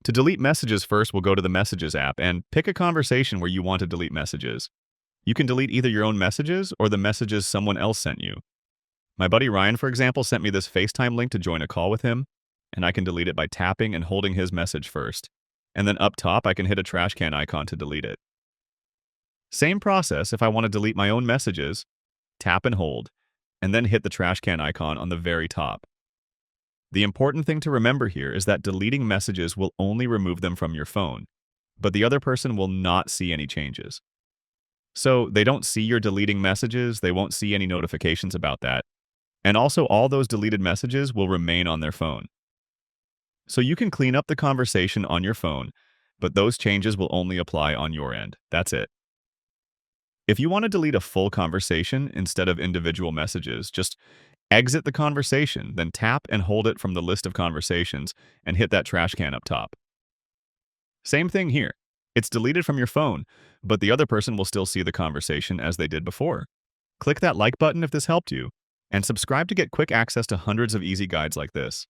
To delete messages first, we'll go to the Messages app and pick a conversation where you want to delete messages. You can delete either your own messages or the messages someone else sent you. My buddy Ryan, for example, sent me this FaceTime link to join a call with him, and I can delete it by tapping and holding his message first. And then up top, I can hit a trash can icon to delete it. Same process if I want to delete my own messages, tap and hold, and then hit the trash can icon on the very top. The important thing to remember here is that deleting messages will only remove them from your phone, but the other person will not see any changes. So they don't see you're deleting messages, they won't see any notifications about that, and also all those deleted messages will remain on their phone. So you can clean up the conversation on your phone, but those changes will only apply on your end. That's it. If you want to delete a full conversation instead of individual messages, just exit the conversation, then tap and hold it from the list of conversations and hit that trash can up top. Same thing here. It's deleted from your phone, but the other person will still see the conversation as they did before. Click that like button if this helped you, and subscribe to get quick access to hundreds of easy guides like this.